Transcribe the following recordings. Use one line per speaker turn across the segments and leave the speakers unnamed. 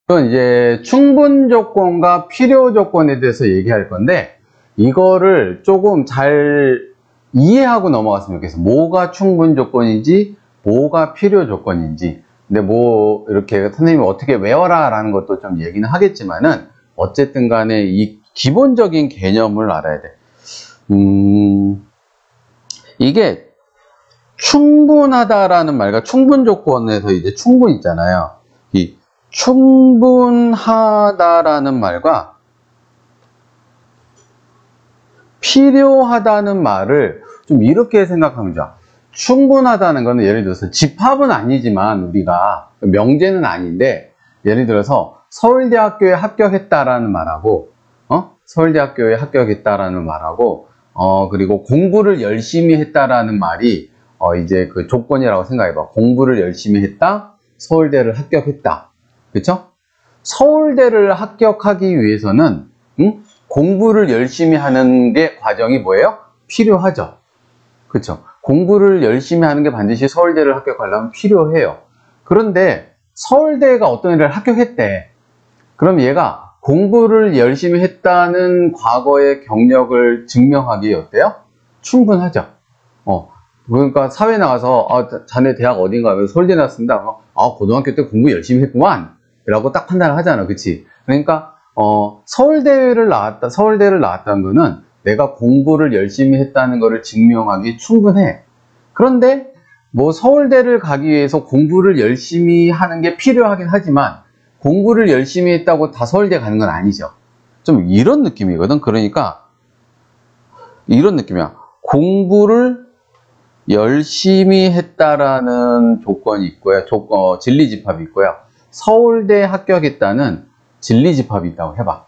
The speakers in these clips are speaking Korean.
이건 이제 충분 조건과 필요 조건에 대해서 얘기할 건데, 이거를 조금 잘 이해하고 넘어갔으면 좋겠어. 뭐가 충분 조건인지, 뭐가 필요 조건인지. 근데 뭐, 이렇게 선생님이 어떻게 외워라 라는 것도 좀 얘기는 하겠지만은, 어쨌든 간에 이 기본적인 개념을 알아야 돼. 이게 충분하다라는 말과 충분 조건에서 이제 충분 있잖아요. 이 충분하다라는 말과 필요하다는 말을 좀 이렇게 생각하면 좋아. 충분하다는 거는 예를 들어서 집합은 아니지만 우리가 명제는 아닌데, 예를 들어서 서울대학교에 합격했다라는 말하고, 서울대학교에 합격했다라는 말하고, 그리고 공부를 열심히 했다라는 말이 이제 그 조건이라고 생각해봐. 공부를 열심히 했다, 서울대를 합격했다. 그쵸? 서울대를 합격하기 위해서는 공부를 열심히 하는 게 과정이 뭐예요? 필요하죠. 그쵸? 공부를 열심히 하는 게 반드시 서울대를 합격하려면 필요해요. 그런데 서울대가 어떤 애를 합격했대. 그럼 얘가 공부를 열심히 했다는 과거의 경력을 증명하기에 어때요? 충분하죠. 그러니까 사회 나가서 자네 대학 어딘가 하면 서울대 나왔습니다. 고등학교 때 공부 열심히 했구만 라고 딱 판단을 하잖아. 그치? 그러니까 서울대를 나왔다는 거는 내가 공부를 열심히 했다는 거를 증명하기 충분해. 그런데 뭐 서울대를 가기 위해서 공부를 열심히 하는 게 필요하긴 하지만 공부를 열심히 했다고 다 서울대 가는 건 아니죠. 좀 이런 느낌이거든. 그러니까 이런 느낌이야. 공부를 열심히 했다라는 조건이 있고요. 진리집합이 있고요. 서울대 합격했다는 진리집합이 있다고 해봐.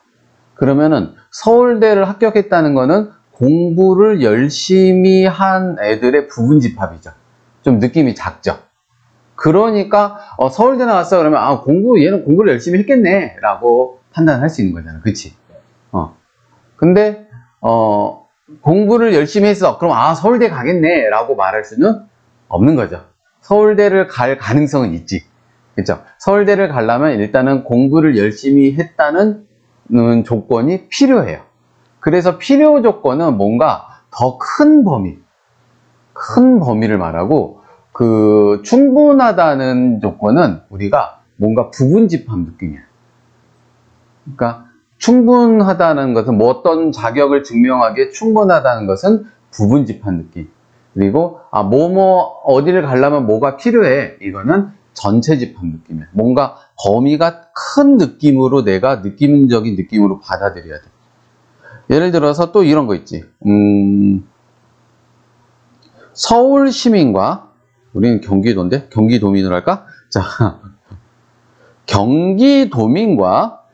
그러면은 서울대를 합격했다는 거는 공부를 열심히 한 애들의 부분집합이죠. 좀 느낌이 작죠. 그러니까 서울대 나왔어 그러면 얘는 공부를 열심히 했겠네 라고 판단할 수 있는 거잖아. 그치? 근데 공부를 열심히 했어. 그럼 서울대 가겠네 라고 말할 수는 없는 거죠. 서울대를 갈 가능성은 있지. 그쵸? 서울대를 가려면 일단은 공부를 열심히 했다는 조건이 필요해요. 그래서 필요 조건은 뭔가 더 큰 범위를 말하고, 그 충분하다는 조건은 우리가 뭔가 부분집합 느낌이야. 그러니까 충분하다는 것은 뭐 어떤 자격을 증명하기에 충분하다는 것은 부분집합 느낌. 그리고 어디를 가려면 뭐가 필요해. 이거는 전체집합 느낌이야. 뭔가 범위가 큰 느낌으로 내가 느낌적인 느낌으로 받아들여야 돼. 예를 들어서 또 이런 거 있지. 서울 시민과, 우리는 경기도인데 경기도민으로 할까? 자, 경기도민과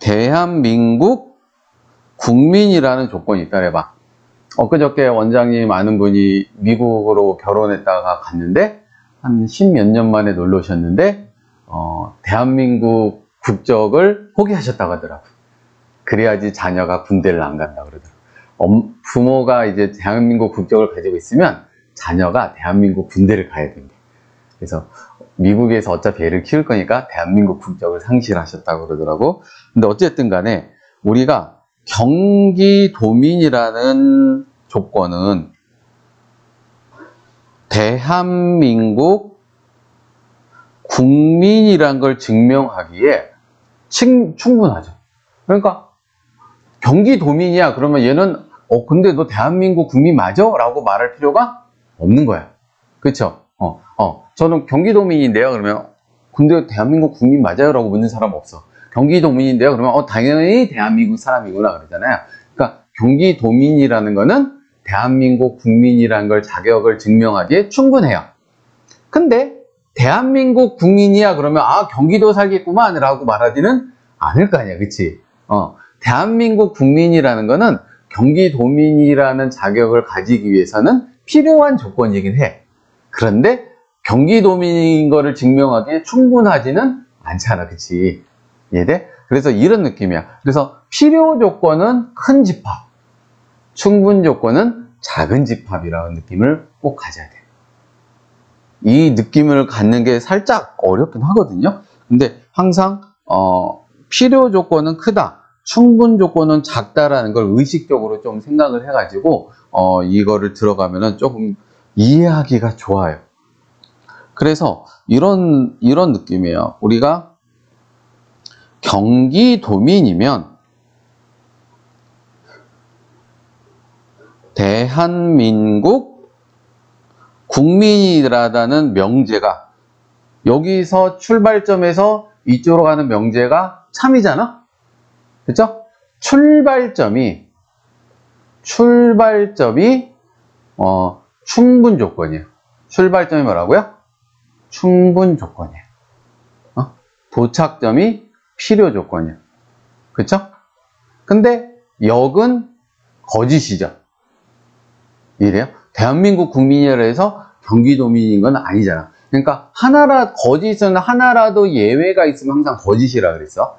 대한민국 국민이라는 조건이 있다 해봐. 엊그저께 원장님 아는 분이 미국으로 결혼했다가 갔는데 한 10몇 년 만에 놀러 오셨는데 대한민국 국적을 포기하셨다고 하더라고요. 그래야지 자녀가 군대를 안 간다고 그러더라고요. 부모가 이제 대한민국 국적을 가지고 있으면 자녀가 대한민국 군대를 가야 된대. 그래서 미국에서 어차피 애를 키울 거니까 대한민국 국적을 상실하셨다고 그러더라고. 근데 어쨌든 간에 우리가 경기도민이라는 조건은 대한민국 국민이란 걸 증명하기에 충분하죠. 그러니까 경기도민이야 그러면 얘는 근데 너 대한민국 국민 맞아? 라고 말할 필요가 없는 거야. 그쵸? 저는 경기도민인데요 그러면 근데 대한민국 국민 맞아요? 라고 묻는 사람 없어. 경기도민인데요 그러면 당연히 대한민국 사람이구나 그러잖아요. 그러니까 경기도민이라는 거는 대한민국 국민이라는 걸 자격을 증명하기에 충분해요. 근데 대한민국 국민이야 그러면 경기도 살겠구만 라고 말하지는 않을 거 아니야. 그치? 대한민국 국민이라는 거는 경기도민이라는 자격을 가지기 위해서는 필요한 조건이긴 해. 그런데 경기도민인 거를 증명하기에 충분하지는 않잖아. 그치? 이해돼? 그래서 이런 느낌이야. 그래서 필요 조건은 큰 집합, 충분 조건은 작은 집합이라는 느낌을 꼭 가져야 돼. 이 느낌을 갖는 게 살짝 어렵긴 하거든요. 근데 항상 필요 조건은 크다, 충분 조건은 작다라는 걸 의식적으로 좀 생각을 해가지고 이거를 들어가면은 조금 이해하기가 좋아요. 그래서 이런 느낌이에요. 우리가 경기도민이면 대한민국 국민이라는 명제가, 여기서 출발점에서 이쪽으로 가는 명제가 참이잖아? 그쵸? 출발점이 충분 조건이에요. 출발점이 뭐라고요? 충분 조건이에요. 도착점이 필요 조건이에요. 그쵸? 근데 역은 거짓이죠. 이래요? 대한민국 국민이라 해서 경기도민인 건 아니잖아. 그러니까 거짓은 하나라도 예외가 있으면 항상 거짓이라 그랬어.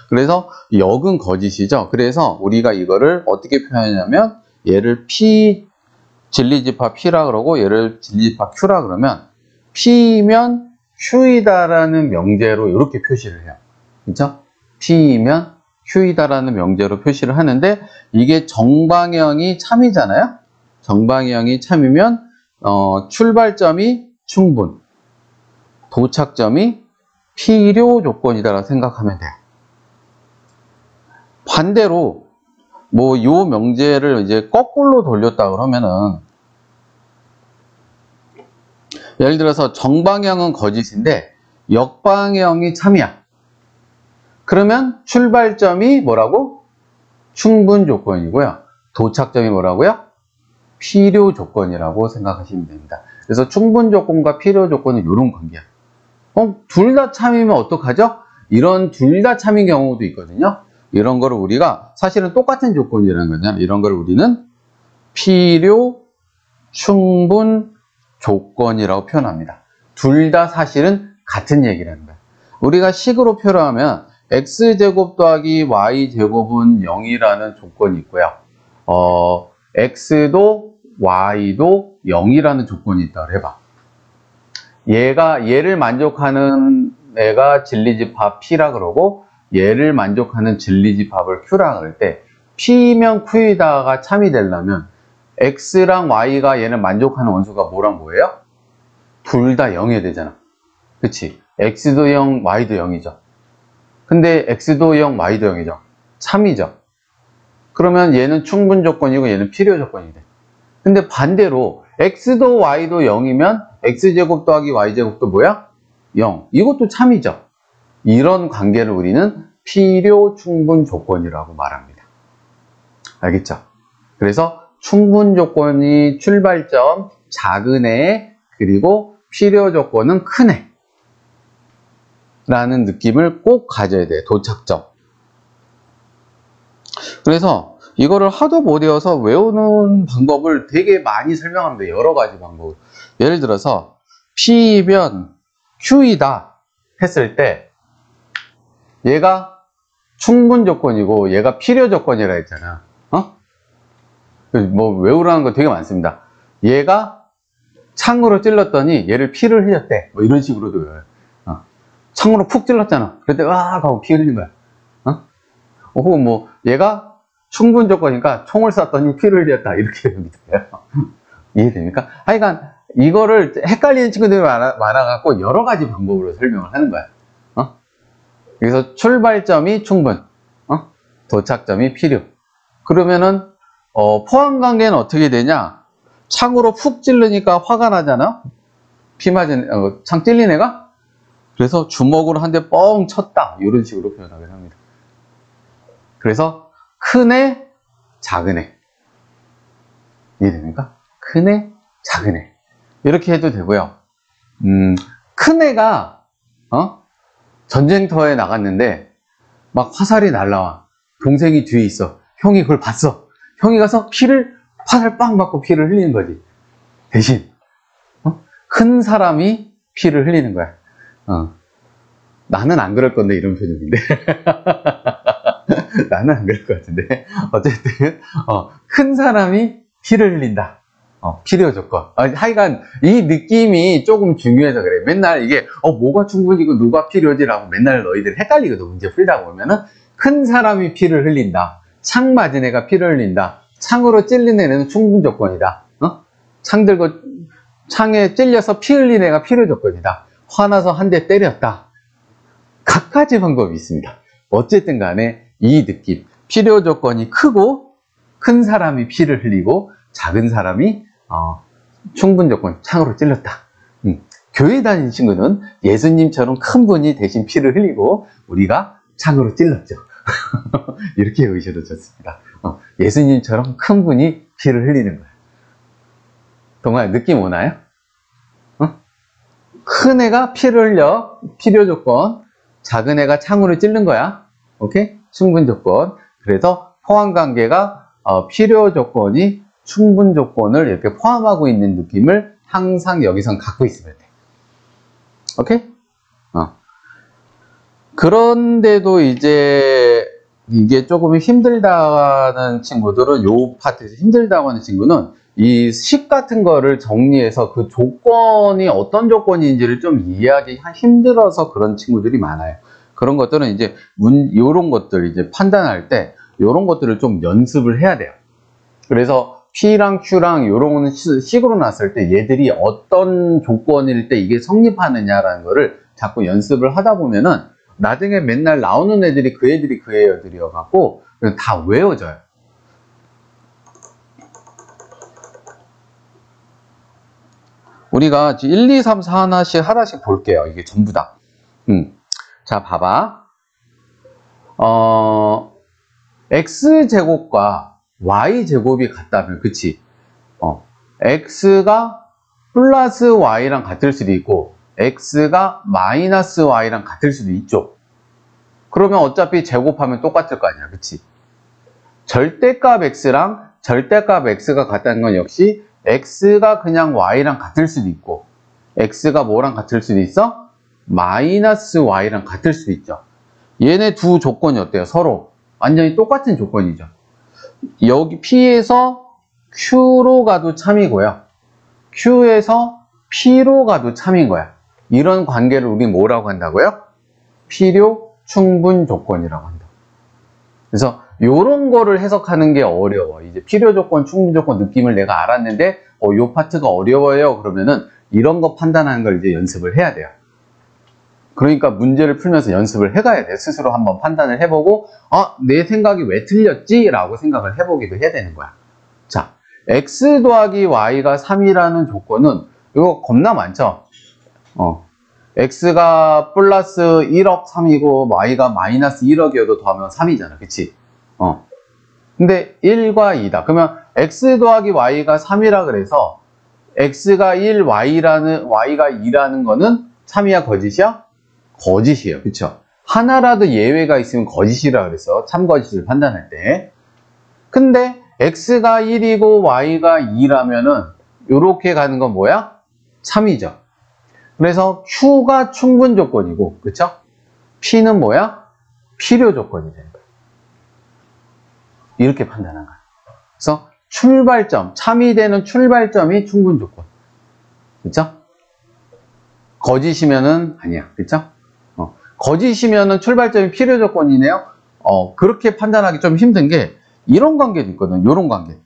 그래서 역은 거짓이죠. 그래서 우리가 이거를 어떻게 표현하냐면, 얘를 P 진리집합 P라 그러고 얘를 진리집합 Q라 그러면, P면 Q이다라는 명제로 이렇게 표시를 해요. 그렇죠? P면 Q이다라는 명제로 표시를 하는데, 이게 정방향이 참이잖아요. 정방향이 참이면 출발점이 충분, 도착점이 필요 조건이다라고 생각하면 돼요. 반대로 요 명제를 이제 거꾸로 돌렸다 그러면은, 예를 들어서 정방향은 거짓인데 역방향이 참이야. 그러면 출발점이 뭐라고? 충분 조건이고요. 도착점이 뭐라고요? 필요 조건이라고 생각하시면 됩니다. 그래서 충분 조건과 필요 조건은 이런 관계야. 둘 다 참이면 어떡하죠? 이런 둘 다 참인 경우도 있거든요. 이런 거를 우리가 사실은 똑같은 조건이라는 거냐. 이런 걸 우리는 필요, 충분 조건이라고 표현합니다. 둘 다 사실은 같은 얘기라는 거야. 우리가 식으로 표현하면 x제곱 더하기 y제곱은 0이라는 조건이 있고요. x도 y도 0이라는 조건이 있다고 해봐. 얘를 만족하는 애가 진리집합 P라 그러고, 얘를 만족하는 진리집합을 Q라 그럴 때, P면 Q이다가 참이 되려면 x랑 y가 얘는 만족하는 원수가 뭐랑 뭐예요? 둘 다 0이어야 되잖아. 그치? x도 0, y도 0이죠. 근데 x도 0, y도 0이죠. 참이죠. 그러면 얘는 충분 조건이고 얘는 필요 조건이 돼. 근데 반대로 x도 y도 0이면 x제곱 더하기 y제곱도 뭐야? 0. 이것도 참이죠. 이런 관계를 우리는 필요 충분 조건이라고 말합니다. 알겠죠? 그래서 충분 조건이 출발점, 작은 애, 그리고 필요 조건은 큰 애 라는 느낌을 꼭 가져야 돼. 도착점. 그래서 이거를 하도 못 외워서 외우는 방법을 되게 많이 설명합니다. 여러 가지 방법을. 예를 들어서 P면 Q이다 했을 때, 얘가 충분 조건이고 얘가 필요 조건이라 했잖아. 뭐 외우라는 거 되게 많습니다. 얘가 창으로 찔렀더니 얘를 피를 흘렸대. 뭐 이런 식으로도 외워요. 창으로 푹 찔렀잖아. 그럴 때 으악 하고 피 흘린 거야. 혹은 뭐 얘가 충분 조건이니까 총을 쐈더니 피를 흘렸다. 이렇게 됩니다. 이해됩니까? 하여간 이거를 헷갈리는 친구들이 많아갖고 여러 가지 방법으로 설명을 하는 거야. 그래서 출발점이 충분, 도착점이 필요. 그러면은 포함관계는 어떻게 되냐? 창으로 푹 찔르니까 화가 나잖아? 피 맞은 창 찔린 애가? 그래서 주먹으로 한 대 뻥 쳤다. 이런 식으로 표현하긴 합니다. 그래서 큰 애, 작은 애. 이해됩니까? 큰 애, 작은 애. 이렇게 해도 되고요. 큰 애가 전쟁터에 나갔는데 막 화살이 날라와. 동생이 뒤에 있어. 형이 그걸 봤어. 형이 가서 화살 빵 맞고 피를 흘리는 거지. 대신 큰 사람이 피를 흘리는 거야. 나는 안 그럴 건데, 이런 표정인데. 나는 안 그럴 것 같은데. 어쨌든 큰 사람이 피를 흘린다. 필요 조건. 하여간 이 느낌이 조금 중요해서 그래. 맨날 이게 뭐가 충분이고 누가 필요지라고 맨날 너희들 헷갈리거든. 문제 풀다 보면은 큰 사람이 피를 흘린다. 창 맞은 애가 피를 흘린다. 창으로 찔린 애는 충분 조건이다. 창 들고 창에 찔려서 피 흘린 애가 필요 조건이다. 화나서 한 대 때렸다. 각가지 방법이 있습니다. 어쨌든 간에 이 느낌. 필요 조건이 크고 큰 사람이 피를 흘리고 작은 사람이 충분 조건 창으로 찔렀다. 교회 다니는 친구는 예수님처럼 큰 분이 대신 피를 흘리고 우리가 창으로 찔렀죠. 이렇게 의셔도 좋습니다. 예수님처럼 큰 분이 피를 흘리는 거예요. 정말 느낌 오나요? 큰 애가 피를 흘려 필요 조건, 작은 애가 창으로 찔른 거야. 오케이? 충분 조건. 그래서 포함 관계가 필요 조건이 충분 조건을 이렇게 포함하고 있는 느낌을 항상 여기선 갖고 있으면 돼. 오케이? 그런데도 이제 이게 조금 힘들다는 친구들은 요 파트에서 힘들다고 하는 친구는 이 식 같은 거를 정리해서 그 조건이 어떤 조건인지를 좀 이해하기 힘들어서 그런 친구들이 많아요. 그런 것들은 이제 요런 것들 이제 판단할 때 요런 것들을 좀 연습을 해야 돼요. 그래서 P랑 Q랑 요런 식으로 놨을 때 얘들이 어떤 조건일 때 이게 성립하느냐라는 거를 자꾸 연습을 하다 보면은 나중에 맨날 나오는 애들이 그 애들이어갖고 다 외워져요. 우리가 1, 2, 3, 4 하나씩 볼게요. 이게 전부 다. 자, 봐봐. X제곱과 Y제곱이 같다면, 그치? X가 플러스 Y랑 같을 수도 있고, X가 마이너스 Y랑 같을 수도 있죠. 그러면 어차피 제곱하면 똑같을 거 아니야, 그치? 절대값 X랑 절대값 X가 같다는 건 역시 X가 그냥 Y랑 같을 수도 있고, X가 뭐랑 같을 수도 있어? 마이너스 Y랑 같을 수도 있죠. 얘네 두 조건이 어때요? 서로 완전히 똑같은 조건이죠. 여기 P에서 Q로 가도 참이고요. Q에서 P로 가도 참인 거야. 이런 관계를 우리 뭐라고 한다고요? 필요 충분 조건이라고 한다. 그래서 이런 거를 해석하는 게 어려워. 이제 필요 조건, 충분 조건 느낌을 내가 알았는데 요 파트가 어려워요. 그러면은 이런 거 판단하는 걸 이제 연습을 해야 돼요. 그러니까 문제를 풀면서 연습을 해가야 돼. 스스로 한번 판단을 해보고 내 생각이 왜 틀렸지? 라고 생각을 해보기도 해야 되는 거야. 자, X 더하기 Y가 3이라는 조건은 이거 겁나 많죠? X가 플러스 1억 3이고 Y가 마이너스 1억이어도 더하면 3이잖아. 그치? 근데 1과 2다. 그러면 X 더하기 Y가 3이라 그래서 X가 1, Y가 2라는 거는 참이야, 거짓이야? 거짓이에요. 그쵸? 하나라도 예외가 있으면 거짓이라 그랬어. 참거짓을 판단할 때. 근데 X가 1이고 Y가 2라면은 요렇게 가는 건 뭐야? 참이죠. 그래서 Q가 충분 조건이고, 그쵸? P는 뭐야? 필요 조건이 되는 거야. 이렇게 판단한 거야. 그래서 출발점, 참이 되는 출발점이 충분 조건. 그쵸? 거짓이면은 아니야. 그쵸? 거짓이면은 출발점이 필요 조건이네요. 그렇게 판단하기 좀 힘든 게 이런 관계도 있거든. 이런 관계.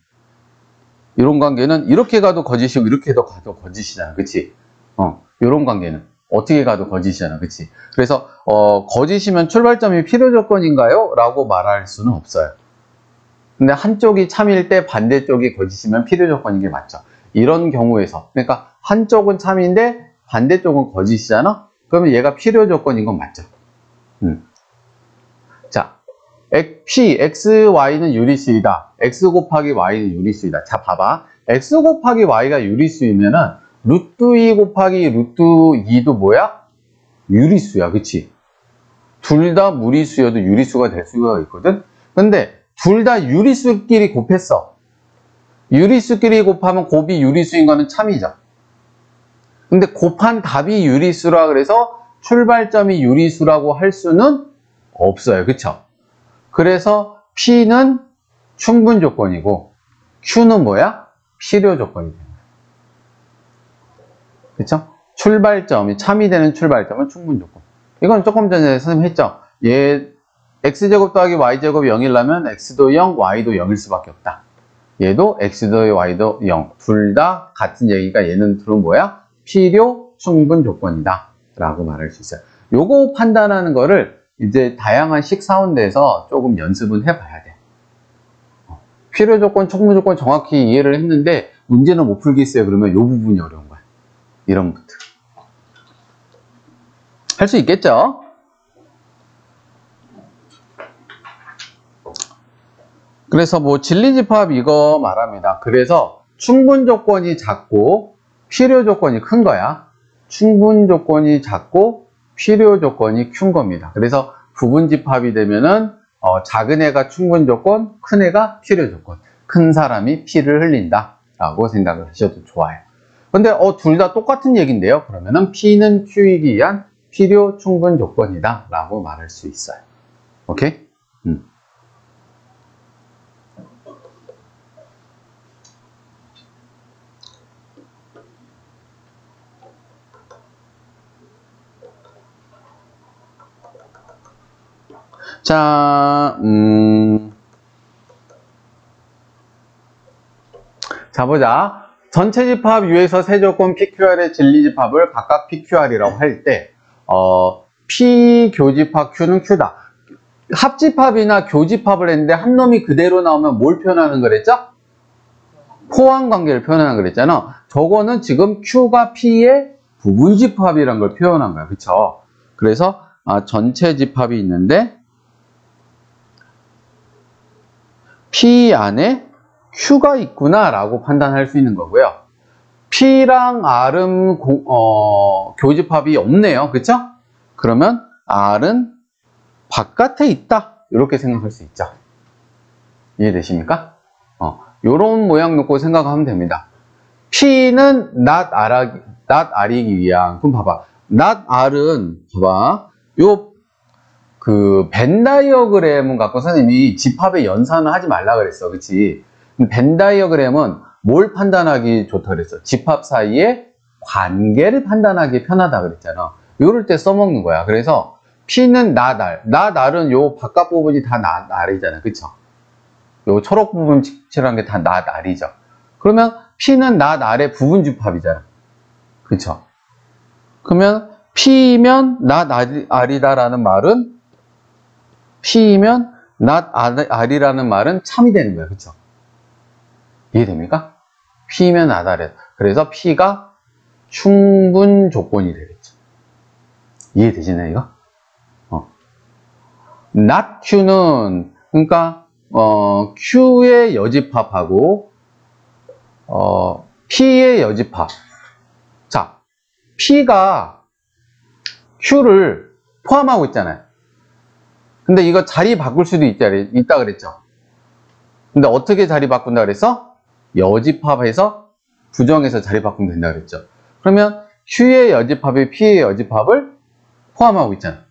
이런 관계는 이렇게 가도 거짓이고 이렇게 가도 거짓이잖아. 그치? 이런 관계는 어떻게 가도 거짓이잖아. 그치? 그래서 거짓이면 출발점이 필요 조건인가요? 라고 말할 수는 없어요. 근데 한쪽이 참일 때 반대쪽이 거짓이면 필요 조건인 게 맞죠. 이런 경우에서 그러니까 한쪽은 참인데 반대쪽은 거짓이잖아. 그러면 얘가 필요 조건인 건 맞죠. 자, P, X, Y는 유리수이다. X 곱하기 Y는 유리수이다. 자, 봐봐. X 곱하기 Y가 유리수이면은 루트 2 곱하기 루트 2도 뭐야? 유리수야. 그치? 둘 다 무리수여도 유리수가 될 수가 있거든? 근데 둘 다 유리수끼리 곱했어. 유리수끼리 곱하면 곱이 유리수인 거는 참이죠. 근데 곱한 답이 유리수라 그래서 출발점이 유리수라고 할 수는 없어요. 그쵸? 그래서 P는 충분 조건이고 Q는 뭐야? 필요 조건이 됩니다. 그쵸? 출발점이 참이 되는 출발점은 충분조건. 이건 조금 전에 선생님 했죠. x제곱 더하기 y제곱이 0이라면 x도 0, y도 0일 수밖에 없다. 얘도 x도 y도 0. 둘 다 같은 얘기가 얘는 둘은 뭐야? 필요 충분 조건이다 라고 말할 수 있어요. 요거 판단하는 거를 이제 다양한 식사원대에서 조금 연습은 해봐야 돼. 필요 조건, 충분 조건 정확히 이해를 했는데 문제는 못 풀겠어요. 그러면 요 부분이 어려운 거야. 이런 부분. 할 수 있겠죠? 그래서 뭐 진리집합 이거 말합니다. 그래서 충분 조건이 작고 필요 조건이 큰 거야. 충분 조건이 작고 필요 조건이 큰 겁니다. 그래서 부분집합이 되면은 작은 애가 충분 조건, 큰 애가 필요 조건. 큰 사람이 피를 흘린다 라고 생각을 하셔도 좋아요. 근데 둘 다 똑같은 얘기인데요. 그러면은 P는 Q이기 위한 필요 충분 조건이다 라고 말할 수 있어요. 오케이? 자, 자, 보자. 전체 집합 U에서 세 조건 PQR의 진리집합을 각각 PQR이라고 할 때, P 교집합 Q는 Q다. 합집합이나 교집합을 했는데 한 놈이 그대로 나오면 뭘 표현하는 거랬죠? 포함관계를 표현하는 거랬잖아. 저거는 지금 Q가 P의 부분집합이란 걸 표현한 거야. 그쵸? 그래서 전체 집합이 있는데 P 안에 Q가 있구나 라고 판단할 수 있는 거고요. P랑 R은 교집합이 없네요. 그쵸? 그러면 R은 바깥에 있다. 이렇게 생각할 수 있죠. 이해되십니까? 요런 모양 놓고 생각하면 됩니다. P는 not R이기 위한. 그럼 봐봐. not R은 봐봐. 벤 다이어그램은 갖고 선생님이 집합의 연산을 하지 말라 그랬어. 그치? 벤 다이어그램은 뭘 판단하기 좋다 그랬어? 집합 사이의 관계를 판단하기 편하다 그랬잖아. 요럴 때 써먹는 거야. 그래서 P는 not R. not R은 요 바깥 부분이 다 not R이잖아. 그쵸? 요 초록 부분 칠칠한 게 다 not R이죠. 그러면 P는 not R의 부분 집합이잖아. 그쵸? 그러면 P면 not R이다라는 말은 P이면 not R이라는 말은 참이 되는 거예요. 그쵸? 이해됩니까? P면 not R. 그래서 P가 충분 조건이 되겠죠. 이해되시나요, 이거? not Q는, 그러니까, Q의 여집합하고, P의 여집합. 자, P가 Q를 포함하고 있잖아요. 근데 이거 자리 바꿀 수도 있다 그랬죠. 근데 어떻게 자리 바꾼다 그랬어? 여집합해서 부정해서 자리 바꾸면 된다 그랬죠. 그러면 Q의 여집합이 P의 여집합을 포함하고 있잖아.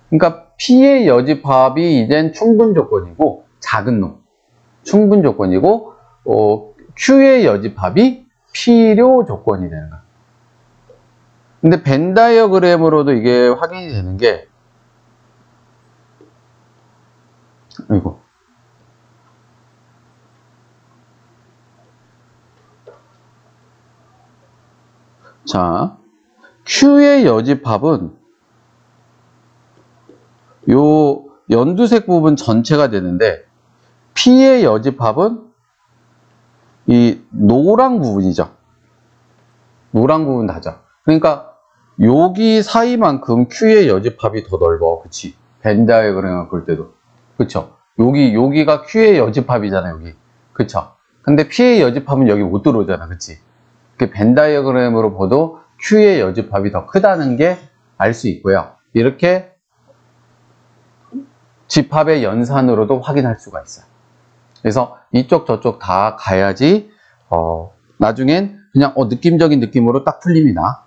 그러니까 P의 여집합이 이젠 충분 조건이고 작은 놈 충분 조건이고 Q의 여집합이 필요 조건이 되는 거야. 근데 벤 다이어그램으로도 이게 확인이 되는 게 이거 자 Q의 여집합은 요 연두색 부분 전체가 되는데 P의 여집합은 이 노랑 부분이죠. 노랑 부분 다죠. 그러니까 여기 사이만큼 Q의 여집합이 더 넓어. 그치? 벤 다이어그램을 볼 때도. 그쵸? 여기가 Q의 여집합이잖아, 여기. 그쵸? 근데 P의 여집합은 여기 못 들어오잖아. 그치? 벤 다이어그램으로 봐도 Q의 여집합이 더 크다는 게 알 수 있고요. 이렇게 집합의 연산으로도 확인할 수가 있어요. 그래서 이쪽 저쪽 다 가야지 나중엔 그냥 느낌적인 느낌으로 딱 풀립니다.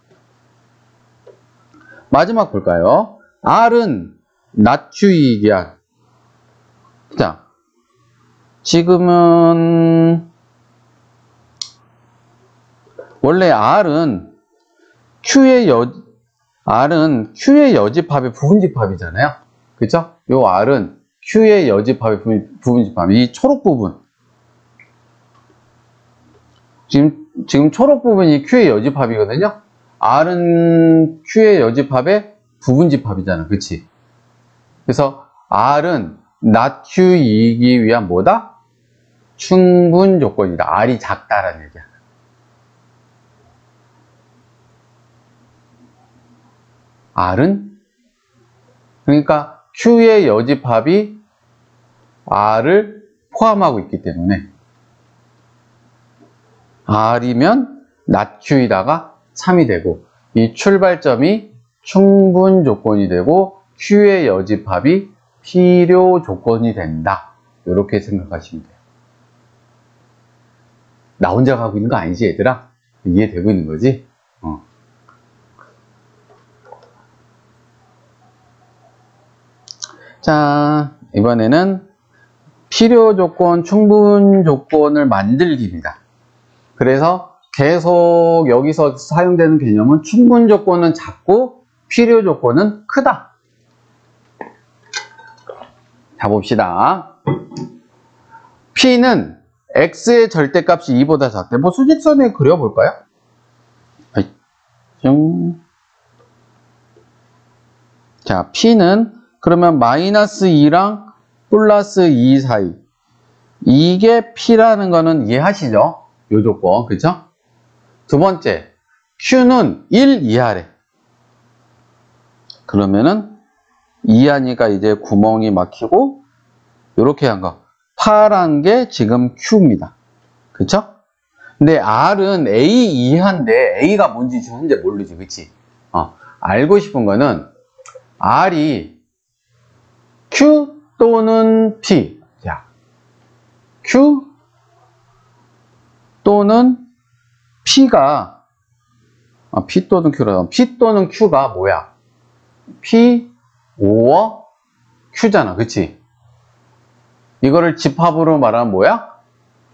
마지막 볼까요? R은 not Q이기 위한. 자, 지금은 원래 R은 R은 Q의 여집합의 부분집합이잖아요. 그쵸? 요 R은 Q의 여집합의 부분집합. 이 초록 부분. 지금 초록 부분이 Q의 여집합이거든요. R은 Q의 여집합의 부분집합이잖아. 그치? 그래서 R은 not Q이기 위한 뭐다? 충분 조건이다. R이 작다라는 얘기야. R은? 그러니까 Q의 여집합이 R을 포함하고 있기 때문에 R이면 not Q이다가 3이 되고 이 출발점이 충분 조건이 되고 Q의 여집합이 필요 조건이 된다. 이렇게 생각하시면 돼요. 나 혼자 가고 있는 거 아니지 얘들아? 이해되고 있는 거지? 자, 이번에는 필요 조건, 충분 조건을 만들기입니다. 그래서 계속 여기서 사용되는 개념은 충분 조건은 작고 필요 조건은 크다. 자, 봅시다. P는 X의 절대값이 2보다 작대. 뭐 수직선에 그려볼까요? 자, P는 그러면 마이너스 2랑 플러스 2 사이. 이게 P라는 거는 이해하시죠? 요 조건, 그쵸? 두 번째, Q는 1 이하래. 그러면은 이하니까 이제 구멍이 막히고, 요렇게 한 거. 파란 게 지금 Q입니다. 그쵸? 근데 R은 A 이하인데, A가 뭔지 현재 모르지, 그치? 알고 싶은 거는, R이 Q 또는 P. 자, Q 또는 P가, P 또는 Q라, P 또는 Q가 뭐야? P, or Q잖아. 그치? 이거를 집합으로 말하면 뭐야?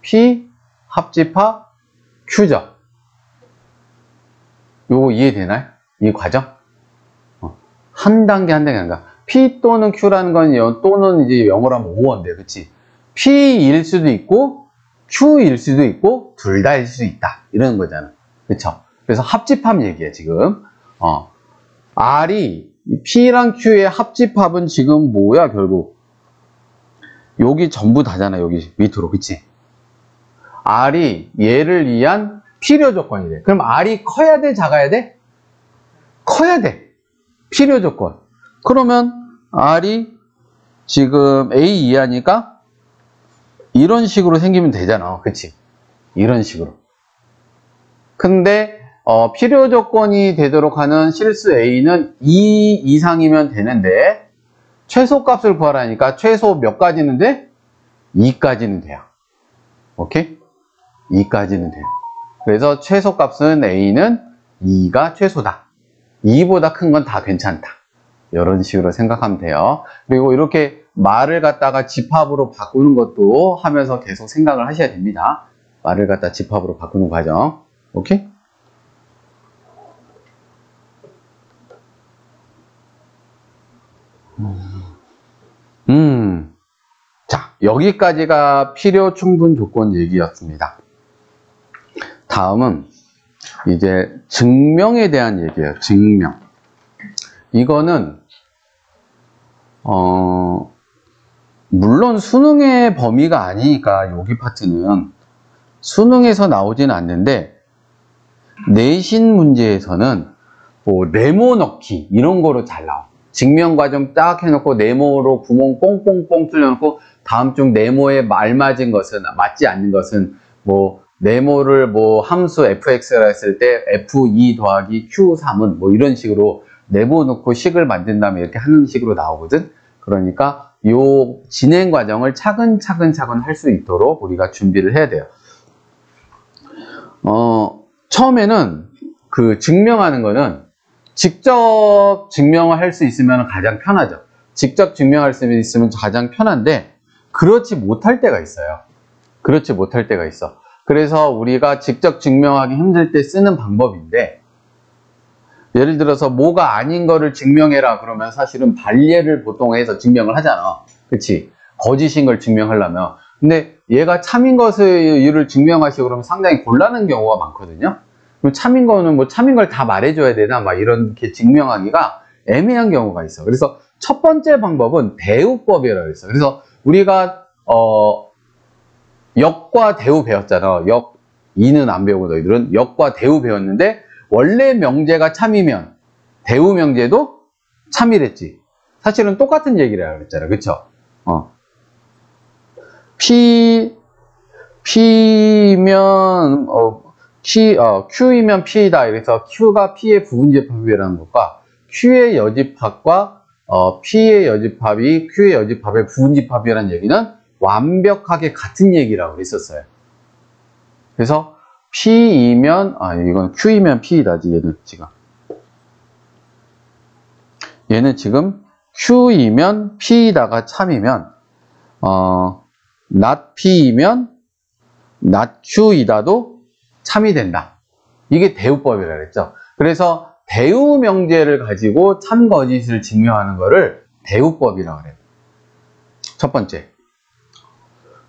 P, 합집합, Q죠. 요거 이해되나요? 이 과정? 한 단계 한 단계 한 단계. P 또는 Q라는 건 또는 이제 영어로 하면 or인데, 그치? P일 수도 있고, Q일 수도 있고, 둘 다일 수도 있다. 이러는 거잖아. 그쵸? 그래서 합집합 얘기야, 지금. R이, P랑 Q의 합집합은 지금 뭐야, 결국? 여기 전부 다잖아, 여기 밑으로. 그치? R이 얘를 위한 필요 조건이 돼. 그럼 R이 커야 돼, 작아야 돼? 커야 돼. 필요 조건. 그러면 R이 지금 A 이하니까 이런 식으로 생기면 되잖아. 그치? 이런 식으로. 근데 필요 조건이 되도록 하는 실수 A는 2 이상이면 되는데 최소값을 구하라니까 최소 몇 가지는 돼? 2까지는 돼요. 오케이? 2까지는 돼요. 그래서 최소값은 A는 2가 최소다. 2보다 큰 건 다 괜찮다. 이런 식으로 생각하면 돼요. 그리고 이렇게 말을 갖다가 집합으로 바꾸는 것도 하면서 계속 생각을 하셔야 됩니다. 말을 갖다 집합으로 바꾸는 과정. 오케이? 자, 여기까지가 필요 충분 조건 얘기였습니다. 다음은 이제 증명에 대한 얘기예요. 증명. 이거는 물론 수능의 범위가 아니니까 여기 파트는 수능에서 나오지는 않는데 내신 문제에서는 뭐 네모 넣기 이런 거로 잘 나와. 증명 과정 딱 해놓고 네모로 구멍 뽕뽕뽕 뚫려놓고 다음 중 네모에 알맞은 것은 맞지 않는 것은 뭐 네모를 뭐 함수 fx라 했을 때 f2 더하기 q3은 뭐 이런 식으로 네모 넣고 식을 만든 다음에 이렇게 하는 식으로 나오거든. 그러니까 요 진행 과정을 차근차근 할 수 있도록 우리가 준비를 해야 돼요. 처음에는 그 증명하는 거는 직접 증명을 할 수 있으면 가장 편하죠. 직접 증명할 수 있으면 가장 편한데 그렇지 못할 때가 있어요. 그렇지 못할 때가 있어. 그래서 우리가 직접 증명하기 힘들 때 쓰는 방법인데 예를 들어서 뭐가 아닌 거를 증명해라 그러면 사실은 반례를 보통 해서 증명을 하잖아. 그치? 거짓인 걸 증명하려면. 근데 얘가 참인 것을 증명하시고 그러면 상당히 곤란한 경우가 많거든요. 그럼 참인 거는 뭐 참인 걸 다 말해줘야 되나 막 이렇게 증명하기가 애매한 경우가 있어. 그래서 첫 번째 방법은 대우법이라고 했어. 그래서 우리가 역과 대우 배웠잖아. 역, 이는 안 배우고 너희들은 역과 대우 배웠는데 원래 명제가 참이면 대우 명제도 참이랬지. 사실은 똑같은 얘기를 그랬잖아. 그쵸? P면 Q이면 P이다. 그래서 Q가 P의 부분집합이라는 것과 Q의 여집합과 P의 여집합이 Q의 여집합의 부분집합이라는 얘기는 완벽하게 같은 얘기라고 했었어요. 그래서 P이면 이건 Q이면 P이다지. 얘는 지금 Q이면 P이다가 참이면 not P이면 not Q이다도 참이 된다. 이게 대우법이라 그랬죠. 그래서 대우 명제를 가지고 참 거짓을 증명하는 거를 대우법이라고 그래요. 첫 번째.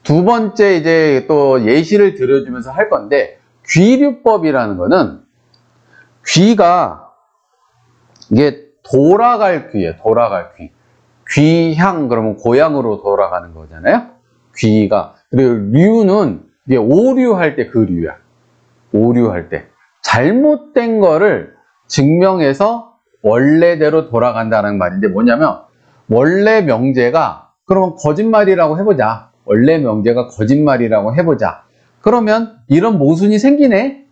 두 번째 이제 또 예시를 들어주면서 할 건데 귀류법이라는 거는 귀가 이게 돌아갈 귀예요. 돌아갈 귀. 귀향 그러면 고향으로 돌아가는 거잖아요. 귀가. 그리고 류는 이게 오류할 때 그 류야. 오류할 때. 잘못된 거를 증명해서 원래대로 돌아간다는 말인데 뭐냐면 원래 명제가 그러면 거짓말이라고 해보자. 원래 명제가 거짓말이라고 해보자. 그러면 이런 모순이 생기네.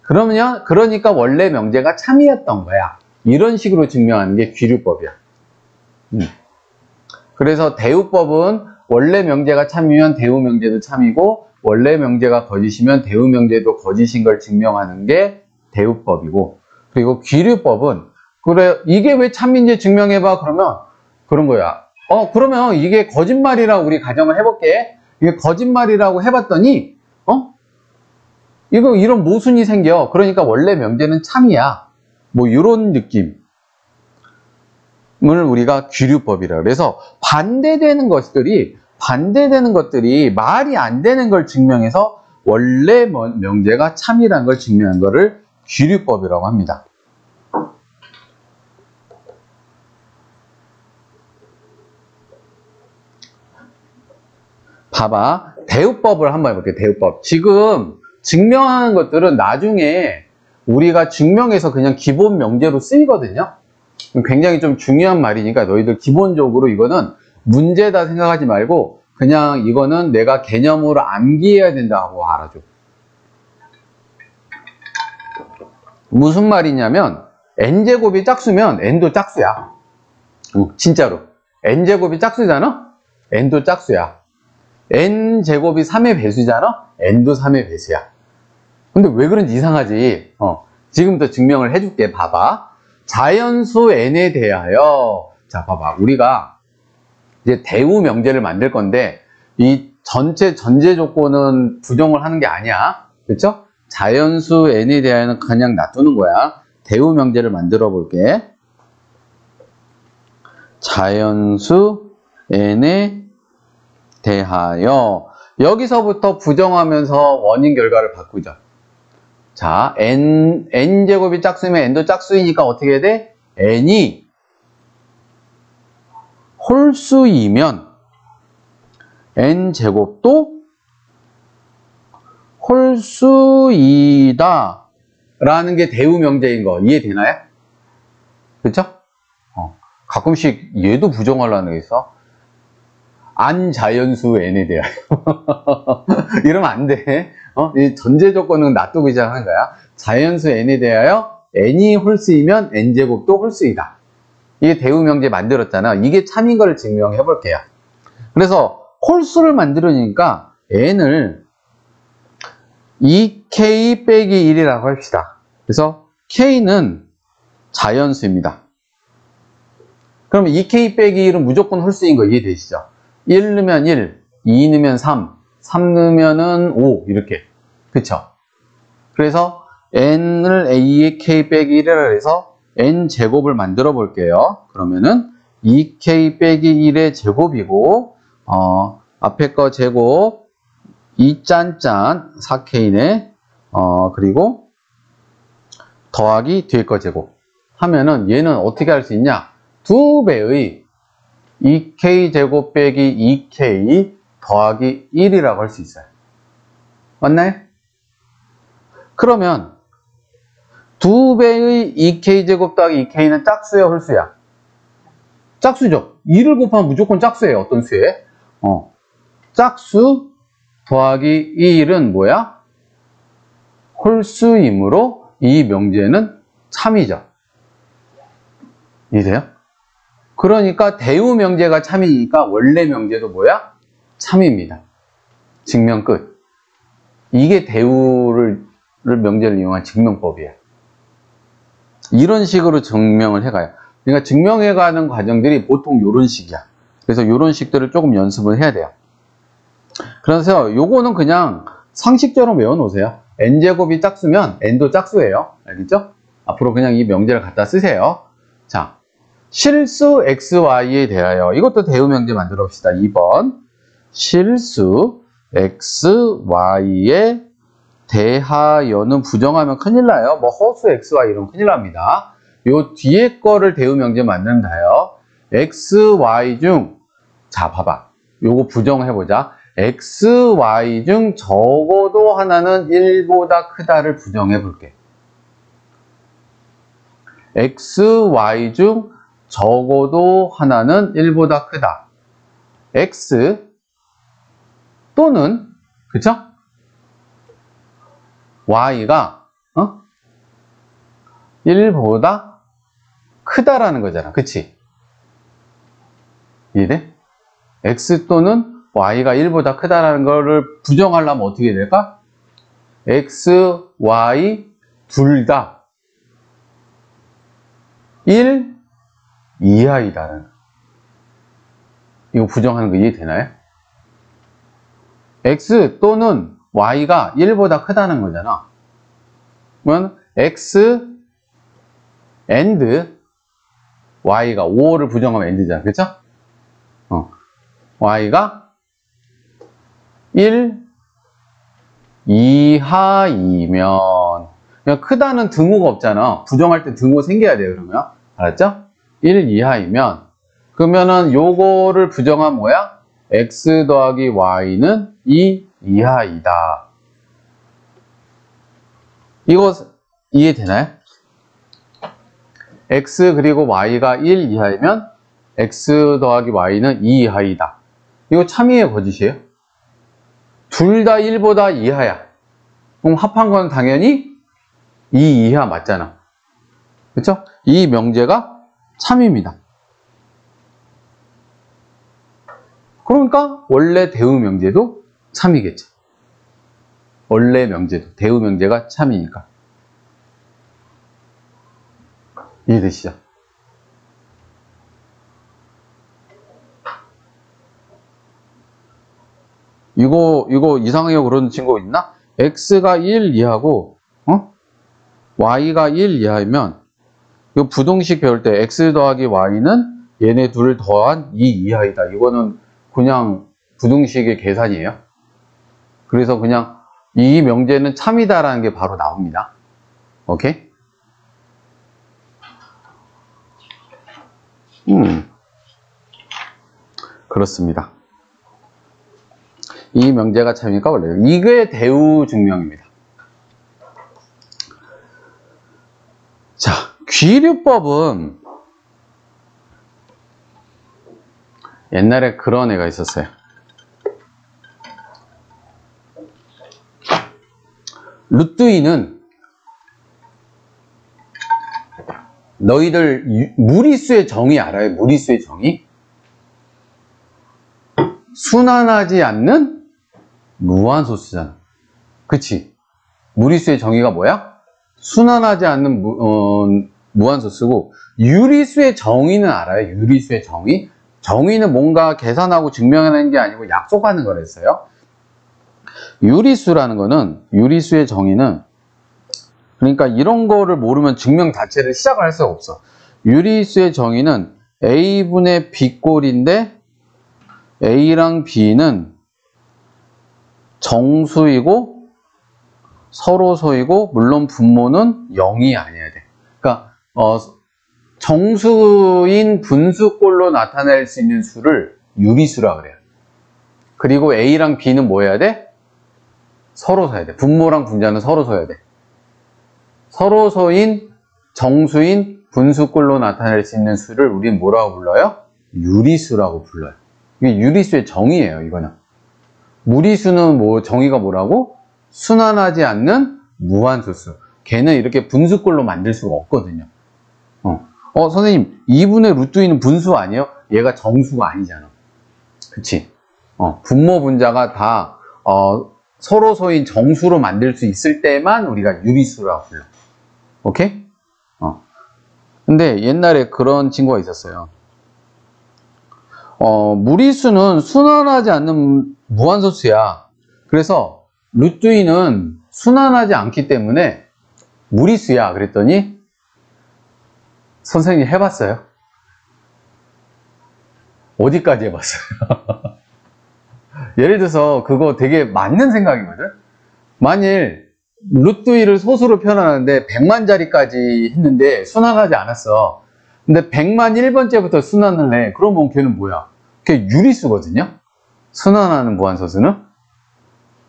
그러니까 원래 명제가 참이었던 거야. 이런 식으로 증명하는 게 귀류법이야. 그래서 대우법은 원래 명제가 참이면 대우 명제도 참이고 원래 명제가 거짓이면 대우 명제도 거짓인 걸 증명하는 게 대우법이고 그리고 귀류법은 그래 이게 왜 참인지 증명해봐 그러면 그런 거야. 그러면 이게 거짓말이라고 우리 가정을 해볼게. 이게 거짓말이라고 해봤더니 이런 모순이 생겨. 그러니까 원래 명제는 참이야. 뭐 이런 느낌을 우리가 귀류법이라 그래서 반대되는 것들이 말이 안 되는 걸 증명해서 원래 명제가 참이라는 걸 증명한 거를 귀류법이라고 합니다. 봐봐. 대우법을 한번 해볼게요. 대우법. 지금 증명하는 것들은 나중에 우리가 증명해서 그냥 기본 명제로 쓰이거든요. 굉장히 좀 중요한 말이니까 너희들 기본적으로 이거는 문제다 생각하지 말고 그냥 이거는 내가 개념으로 암기해야 된다고 알아줘. 무슨 말이냐면 n제곱이 짝수면 n도 짝수야. 진짜로. n제곱이 짝수잖아? n도 짝수야. n제곱이 3의 배수잖아? n도 3의 배수야. 근데 왜 그런지 이상하지? 지금부터 증명을 해줄게. 봐봐. 자연수 n에 대하여 자 봐봐. 우리가 이제 대우 명제를 만들 건데 이 전체 전제 조건은 부정을 하는 게 아니야. 그렇죠? 자연수 n에 대하여는 그냥 놔두는 거야. 대우 명제를 만들어 볼게. 자연수 n에 대하여 여기서부터 부정하면서 원인 결과를 바꾸죠. 자, n제곱이 짝수면 n도 짝수이니까 어떻게 해야 돼? n이 홀수이면 n제곱도 홀수이다 라는 게 대우 명제인 거 이해되나요? 그렇죠? 가끔씩 얘도 부정하려는 게 있어. 안자연수 n에 대하여 이러면 안 돼. 이 전제 조건은 놔두고 시작하는 거야. 자연수 n에 대하여 n이 홀수이면 n제곱도 홀수이다. 이게 대우 명제 만들었잖아. 이게 참인 걸 증명해 볼게요. 그래서 홀수를 만들으니까 n을 2k 빼기 1이라고 합시다. 그래서 k는 자연수입니다. 그럼 2k 빼기 1은 무조건 홀수인 거 이해되시죠? 1 넣으면 1, 2 넣으면 3, 3 넣으면은 5 이렇게. 그쵸? 그래서 n을 a의 k 빼기 1이라 해서 n제곱을 만들어 볼게요. 그러면은 2k 빼기 1의 제곱이고 앞에 거 제곱 2짠짠 4k네. 그리고 더하기 뒤에 거 제곱 하면은 얘는 어떻게 할 수 있냐? 2배의 2k 제곱 빼기 2k 더하기 1이라고 할 수 있어요. 맞나요? 그러면 2배의 2k 제곱 더하기 2k는 짝수야, 홀수야? 짝수죠. 2를 곱하면 무조건 짝수예요. 어떤 수에? 짝수 더하기 1은 뭐야? 홀수이므로 이 명제는 참이죠. 이해돼요? 그러니까 대우 명제가 참이니까 원래 명제도 뭐야? 참입니다. 증명 끝. 이게 대우를 명제를 이용한 증명법이에요. 이런 식으로 증명을 해가요. 그러니까 증명해가는 과정들이 보통 이런 식이야. 그래서 이런 식들을 조금 연습을 해야 돼요. 그래서 요거는 그냥 상식적으로 외워놓으세요. n제곱이 짝수면 n도 짝수예요. 알겠죠? 앞으로 그냥 이 명제를 갖다 쓰세요. 자, 실수 xy에 대하여 이것도 대우 명제 만들어 봅시다. 2번 실수 xy에 대하여는 부정하면 큰일 나요. 뭐 허수 xy 이러면 큰일 납니다. 요 뒤에 거를 대우 명제 만든다요. xy 중, 자 봐봐, 요거 부정해보자. xy 중 적어도 하나는 1보다 크다를 부정해볼게. xy 중 적어도 하나는 1보다 크다. x 또는, 그쵸? y가 1보다 크다라는 거잖아. 그치? 이해돼? x 또는 y가 1보다 크다라는 거를 부정하려면 어떻게 될까? x, y 둘 다 1 이하이다는, 이거 부정하는 거 이해되나요? x 또는 y가 1보다 크다는 거잖아. 그러면 x and y가 5를 부정하면 and잖아. 그쵸? y가 1 이하이면, 그냥 크다는 등호가 없잖아. 부정할 때 등호 생겨야 돼요. 그러면 알았죠? 1 이하이면, 그러면은 요거를 부정하면 뭐야? x 더하기 y는 2 이하이다. 이거 이해되나요? x 그리고 y가 1 이하이면 x 더하기 y는 2 이하이다. 이거 참이에요, 거짓이에요? 둘 다 1보다 이하야. 그럼 합한 건 당연히 2 이하 맞잖아. 그렇죠? 이 명제가 참입니다. 그러니까 원래 대우 명제도 참이겠죠. 원래 명제도, 대우 명제가 참이니까. 이해되시죠? 이거 이상하게 그런 친구 있나? x가 1 이하고, y가 1 이하이면, 이거 부동식 배울 때 x 더하기 y는 얘네 둘을 더한 2 이하이다. 이거는 그냥 부등식의 계산이에요. 그래서 그냥 이 명제는 참이다라는 게 바로 나옵니다. 오케이? 그렇습니다. 이 명제가 참이니까 원래요. 이게 대우 증명입니다. 자, 귀류법은 옛날에 그런 애가 있었어요. 루트인은 너희들 무리수의 정의 알아요? 무리수의 정의? 순환하지 않는 무한소수잖아. 그치? 무리수의 정의가 뭐야? 순환하지 않는 무한소수고, 유리수의 정의는 알아요? 유리수의 정의? 정의는 뭔가 계산하고 증명하는 게 아니고 약속하는 거랬어요. 유리수라는 거는, 유리수의 정의는 그러니까 이런 거를 모르면 증명 자체를 시작을 할 수가 없어. 유리수의 정의는 A분의 B꼴인데 A랑 B는 정수이고 서로소이고 물론 분모는 0이 아니어야 돼. 그러니까 정수인 분수꼴로 나타낼 수 있는 수를 유리수라 그래요. 그리고 A랑 B는 뭐 해야 돼? 서로소야 돼. 분모랑 분자는 서로소야 돼. 서로소인 정수인 분수꼴로 나타낼 수 있는 수를 우리는 뭐라고 불러요? 유리수라고 불러요. 이게 유리수의 정의예요, 이거는. 무리수는 뭐 정의가 뭐라고? 순환하지 않는 무한소수. 걔는 이렇게 분수꼴로 만들 수가 없거든요. 선생님, 2분의 루트 2는 분수 아니에요? 얘가 정수가 아니잖아. 그치? 분모 분자가 다 서로소인 정수로 만들 수 있을 때만 우리가 유리수라고 불러. 오케이? 근데 옛날에 그런 친구가 있었어요. 무리수는 순환하지 않는 무한소수야. 그래서 루트 2는 순환하지 않기 때문에 무리수야. 그랬더니 선생님이 해봤어요? 어디까지 해봤어요? 예를 들어서 그거 되게 맞는 생각이거든? 만일 루트 2를 소수로 표현하는데 100만 자리까지 했는데 순환하지 않았어. 근데 100만 1번째부터 순환을 해. 그러면 걔는 뭐야? 걔 유리수거든요? 순환하는 무한소수는?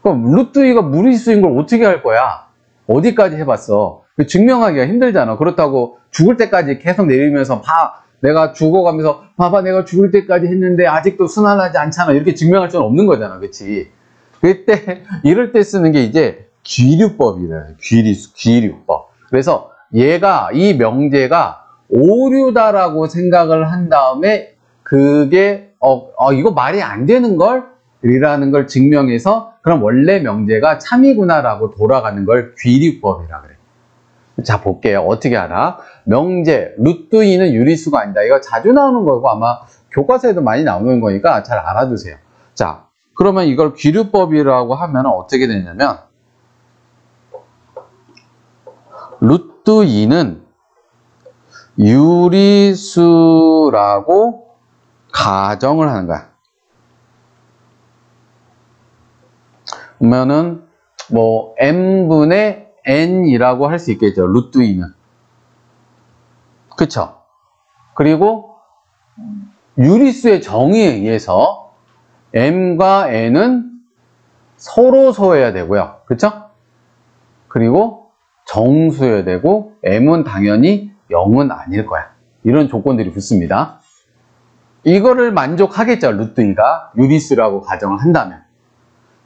그럼 루트 2가 무리수인 걸 어떻게 할 거야? 어디까지 해봤어? 증명하기가 힘들잖아. 그렇다고 죽을 때까지 계속 내리면서 내가 죽어가면서 봐봐 내가 죽을 때까지 했는데 아직도 순환하지 않잖아. 이렇게 증명할 수는 없는 거잖아. 그치? 이럴 때 쓰는 게 이제 귀류법이래. 귀류법. 그래서 이 명제가 오류다라고 생각을 한 다음에 그게 이거 말이 안 되는 걸 이라는 걸 증명해서 그럼 원래 명제가 참이구나라고 돌아가는 걸 귀류법이라 그래. 자, 볼게요. 어떻게 알아? 명제, 루트 2는 유리수가 아니다. 이거 자주 나오는 거고 아마 교과서에도 많이 나오는 거니까 잘 알아두세요. 자, 그러면 이걸 귀류법이라고 하면 어떻게 되냐면 루트 2는 유리수라고 가정을 하는 거야. 그러면은 뭐 m분의 n이라고 할 수 있겠죠. 루트 2는. 그쵸? 그리고 유리수의 정의에 의해서 m과 n은 서로 소여야 되고요. 그쵸? 그리고 정수여야 되고 m은 당연히 0은 아닐 거야. 이런 조건들이 붙습니다. 이거를 만족하겠죠. 루트 2가 유리수라고 가정을 한다면.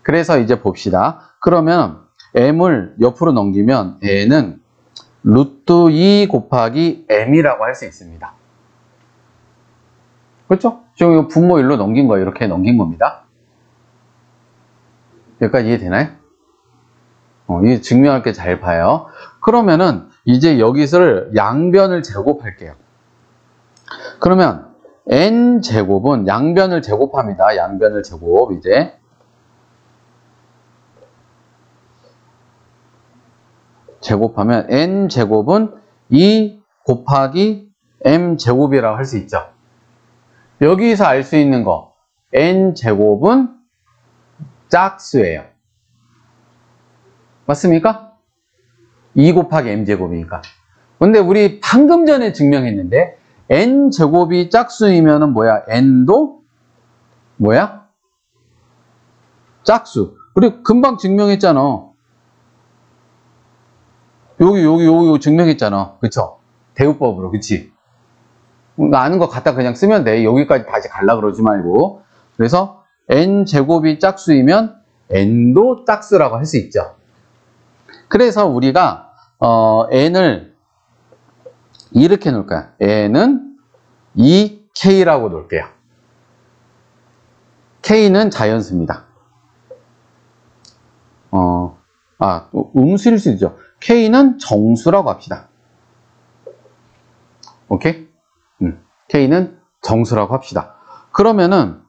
그래서 이제 봅시다. 그러면 m을 옆으로 넘기면 n은 루트 2 곱하기 m이라고 할 수 있습니다. 그렇죠? 지금 이거 분모 1로 넘긴 거예요. 이렇게 넘긴 겁니다. 여기까지 이해되나요? 이게 증명할 게 잘 봐요. 그러면은 이제 여기서 양변을 제곱할게요. 그러면 n제곱은 양변을 제곱합니다. 양변을 제곱 이제 제곱하면 n제곱은 2 곱하기 m제곱이라고 할 수 있죠. 여기서 알 수 있는 거 n제곱은 짝수예요. 맞습니까? 2 곱하기 m제곱이니까. 근데 우리 방금 전에 증명했는데 n제곱이 짝수이면은 뭐야? n도 뭐야? 짝수. 우리 금방 증명했잖아. 여기 증명했잖아. 그쵸? 대우법으로, 그치? 아는 거 갖다 그냥 쓰면 돼. 여기까지 다시 갈라 그러지 말고. 그래서 n제곱이 짝수이면 n도 짝수라고 할 수 있죠. 그래서 우리가 n을 이렇게 놓을 거야. n은 2k라고 놓을게요. k는 자연수입니다. 음수일 수 있죠. k는 정수라고 합시다. 오케이? k는 정수라고 합시다. 그러면은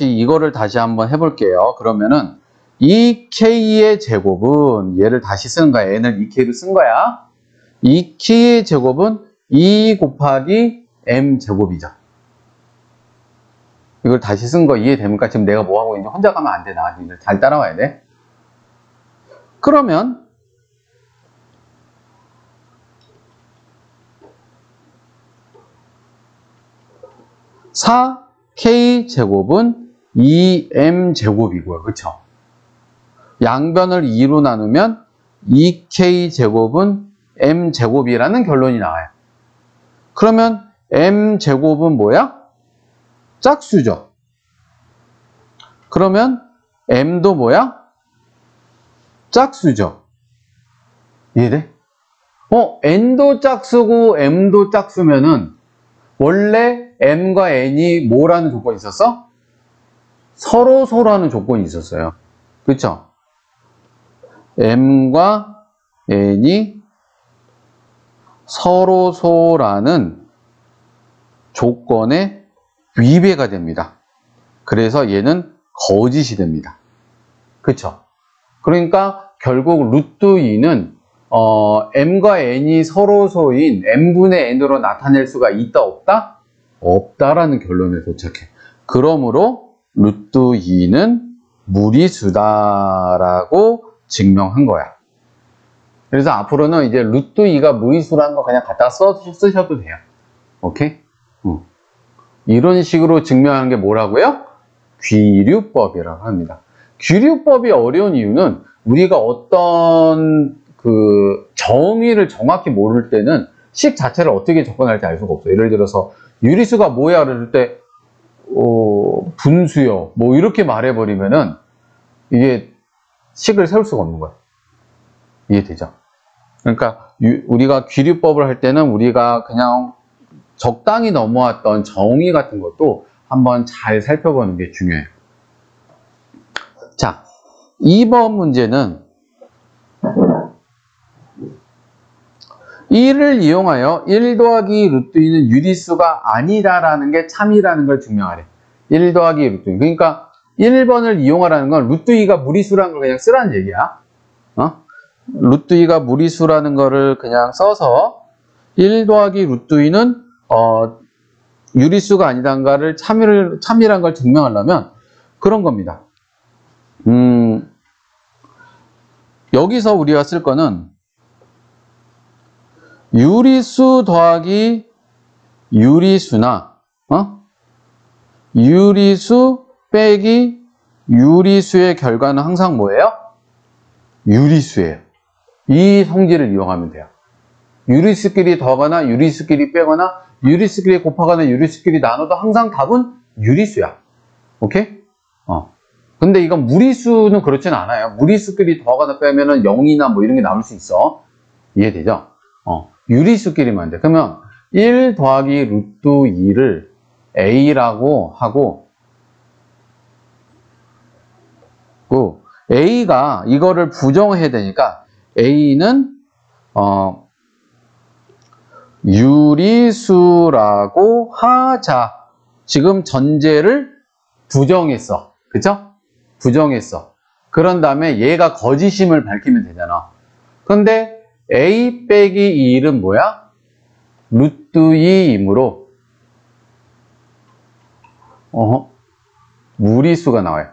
이거를 다시 한번 해볼게요. 그러면은 2k의 제곱은 얘를 다시 쓰는 거야. n을 2k로 쓴 거야. 2k의 제곱은 2 곱하기 m 제곱이죠. 이걸 다시 쓴 거 이해됩니까? 지금 내가 뭐 하고 있는지 혼자 가면 안 돼. 나 잘 따라와야 돼. 그러면 4k 제곱은 2m 제곱이고요. 그쵸? 양변을 2로 나누면 2k 제곱은 m 제곱이라는 결론이 나와요. 그러면 m 제곱은 뭐야? 짝수죠. 그러면 m도 뭐야? 짝수죠. 이해돼? n도 짝수고 m도 짝수면은 원래 m과 n이 뭐라는 조건이 있었어? 서로소라는 조건이 있었어요. 그쵸? m과 n이 서로소라는 조건에 위배가 됩니다. 그래서 얘는 거짓이 됩니다. 그쵸? 그러니까 결국 루트 2는 m과 n이 서로소인 m분의 n으로 나타낼 수가 있다 없다? 없다라는 결론에 도착해. 그러므로 루트 2는 무리수다라고 증명한 거야. 그래서 앞으로는 이제 루트 2가 무리수라는 거 그냥 갖다가 쓰셔도 돼요. 오케이? 이런 식으로 증명하는 게 뭐라고요? 귀류법이라고 합니다. 귀류법이 어려운 이유는 우리가 어떤 그 정의를 정확히 모를 때는 식 자체를 어떻게 접근할지 알 수가 없어요. 예를 들어서 유리수가 뭐야 그럴 때 분수요 뭐 이렇게 말해버리면은 이게 식을 세울 수가 없는 거야. 이해되죠? 그러니까 우리가 귀류법을 할 때는 우리가 그냥 적당히 넘어왔던 정의 같은 것도 한번 잘 살펴보는 게 중요해요. 자, 2번 문제는 1을 이용하여 1 더하기 루트 2는 유리수가 아니다라는 게 참이라는 걸 증명하래. 1 더하기 루트 2. 그러니까 1번을 이용하라는 건 루트 2가 무리수라는 걸 그냥 쓰라는 얘기야. 루트 2가 무리수라는 거를 그냥 써서 1 더하기 루트 2는 유리수가 아니단가를 참이라는 걸 증명하려면 그런 겁니다. 여기서 우리가 쓸 거는 유리수 더하기 유리수나 유리수 빼기 유리수의 결과는 항상 뭐예요? 유리수예요. 이 성질을 이용하면 돼요. 유리수끼리 더하거나 유리수끼리 빼거나 유리수끼리 곱하거나 유리수끼리 나눠도 항상 답은 유리수야. 오케이? 근데 이건 무리수는 그렇진 않아요. 무리수끼리 더하거나 빼면은 0이나 뭐 이런 게 남을 수 있어. 이해되죠? 유리수끼리만 돼. 그러면 1 더하기 루트 2를 A라고 하고, A가 이거를 부정해야 되니까 A는 유리수라고 하자. 지금 전제를 부정했어. 그쵸? 부정했어. 그런 다음에 얘가 거짓임을 밝히면 되잖아. 근데 A 빼기 2는 뭐야? 루트 2이므로 무리수가 나와요.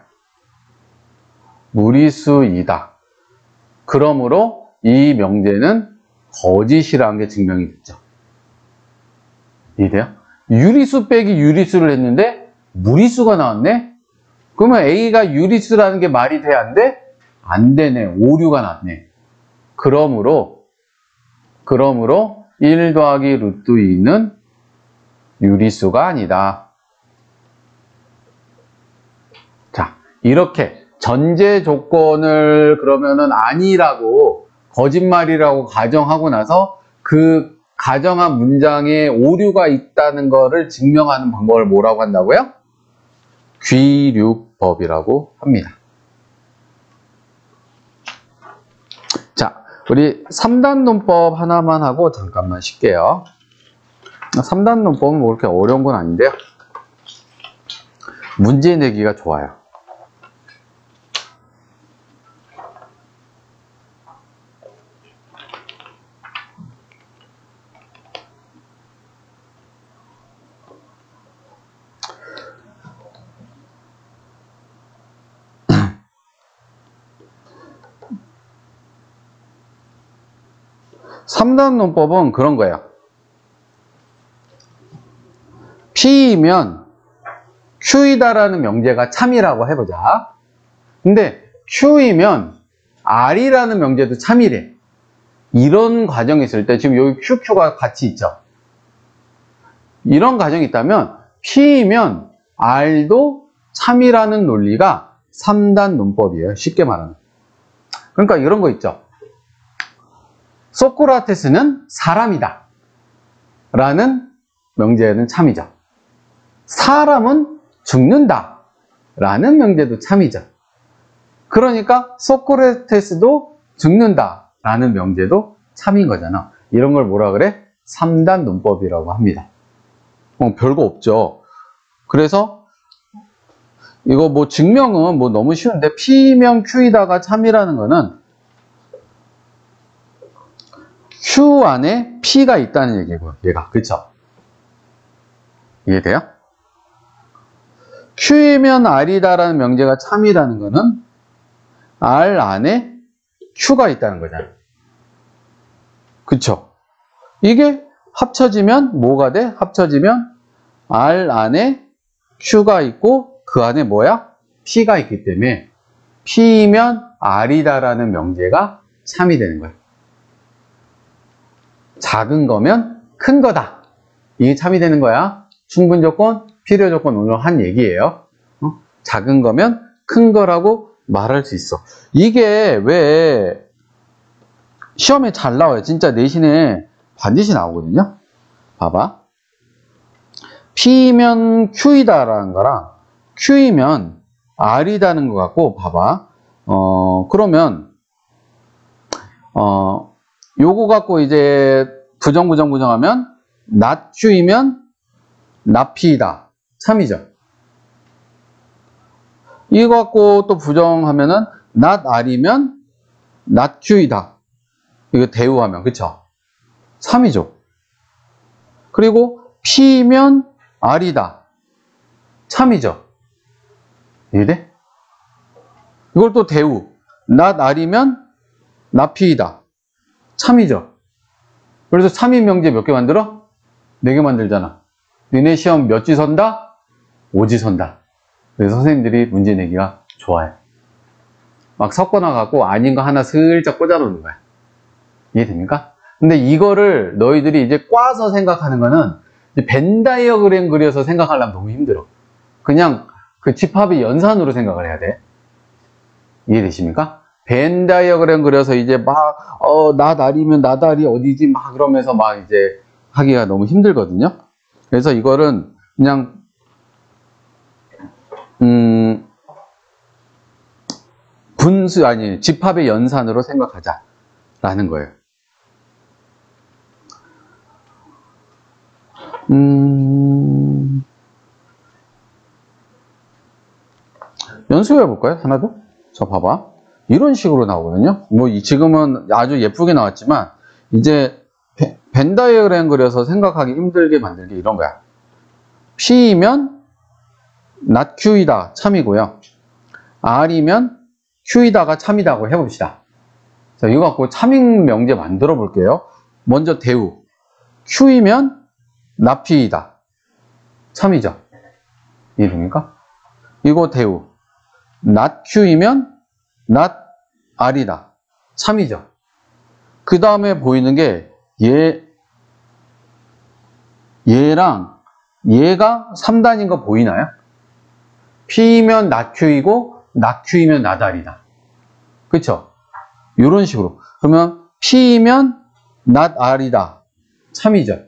무리수이다. 그러므로 이 명제는 거짓이라는 게 증명이 됐죠. 이해돼요? 유리수 빼기 유리수를 했는데 무리수가 나왔네? 그러면 A가 유리수라는 게 말이 돼? 안 돼? 안 되네. 오류가 났네. 그러므로 1 더하기 루트 2는 유리수가 아니다. 자, 이렇게 전제 조건을 그러면은 아니라고 거짓말이라고 가정하고 나서 그 가정한 문장에 오류가 있다는 것을 증명하는 방법을 뭐라고 한다고요? 귀류법이라고 합니다. 자, 우리 3단 논법 하나만 하고 잠깐만 쉴게요. 3단 논법은 뭐 그렇게 어려운 건 아닌데요. 문제 내기가 좋아요. 3단 논법은 그런 거예요. P이면 Q이다라는 명제가 참이라고 해보자. 근데 Q이면 R이라는 명제도 참이래. 이런 과정이 있을 때 지금 여기 QQ가 같이 있죠. 이런 과정이 있다면 P이면 R도 참이라는 논리가 3단 논법이에요. 쉽게 말하면. 그러니까 이런 거 있죠. 소크라테스는 사람이다 라는 명제는 참이죠. 사람은 죽는다 라는 명제도 참이죠. 그러니까 소크라테스도 죽는다 라는 명제도 참인 거잖아. 이런 걸 뭐라 그래? 3단 논법이라고 합니다. 별거 없죠. 그래서 이거 뭐 증명은 뭐 너무 쉬운데 P면 Q이다가 참이라는 거는 Q 안에 P가 있다는 얘기고요. 얘가. 그쵸? 이해돼요? Q이면 R이다라는 명제가 참이라는 거는 R 안에 Q가 있다는 거잖아요. 그쵸? 이게 합쳐지면 뭐가 돼? 합쳐지면 R 안에 Q가 있고 그 안에 뭐야? P가 있기 때문에 P이면 R이다라는 명제가 참이 되는 거예요. 작은 거면 큰 거다. 이게 참이 되는 거야. 충분 조건, 필요 조건 오늘 한 얘기예요. 작은 거면 큰 거라고 말할 수 있어. 이게 왜 시험에 잘 나와요. 진짜 내신에 반드시 나오거든요. 봐봐. P면 Q이다라는 거랑 Q이면 R이다는 것 같고, 봐봐. 그러면 요거 갖고 이제 부정하면 not Q이면 not P이다. 참이죠. 이거 갖고 또 부정하면은 not R이면 not Q이다. 이거 대우하면, 그쵸? 참이죠. 그리고 P면 R이다. 참이죠. 이해돼? 이걸 또 대우. not R이면 not P이다. 참이죠. 그래서 참인 명제 몇 개 만들어? 4개 만들잖아. 니네 시험 몇 지 선다? 5지 선다. 그래서 선생님들이 문제 내기가 좋아요. 막 섞어놔갖고 아닌 거 하나 슬쩍 꽂아놓는 거야. 이해됩니까? 근데 이거를 너희들이 이제 꽈서 생각하는 거는 벤 다이어그램 그려서 생각하려면 너무 힘들어. 그냥 그 집합의 연산으로 생각을 해야 돼. 이해되십니까? 벤 다이어그램 그려서 이제 막, 나다리면 나다리 어디지? 막 그러면서 막 이제 하기가 너무 힘들거든요. 그래서 이거는 그냥, 집합의 연산으로 생각하자라는 거예요. 연습해 볼까요? 하나도? 저 봐봐. 이런 식으로 나오거든요. 뭐 지금은 아주 예쁘게 나왔지만 이제 벤 다이어그램 그려서 생각하기 힘들게 만든 게 이런 거야. P이면 not Q이다 참이고요. R이면 Q이다가 참이다고 해봅시다. 자, 이거 갖고 참인 명제 만들어 볼게요. 먼저 대우. Q이면 not P이다. 참이죠. 이해됩니까? 이거 대우. not Q이면 not R이다. 참이죠. 그 다음에 보이는 게 얘랑 얘가 3단인 거 보이나요? P이면 not Q이고 not Q이면 not R이다. 그쵸? 이런 식으로. 그러면 P이면 not R이다. 참이죠.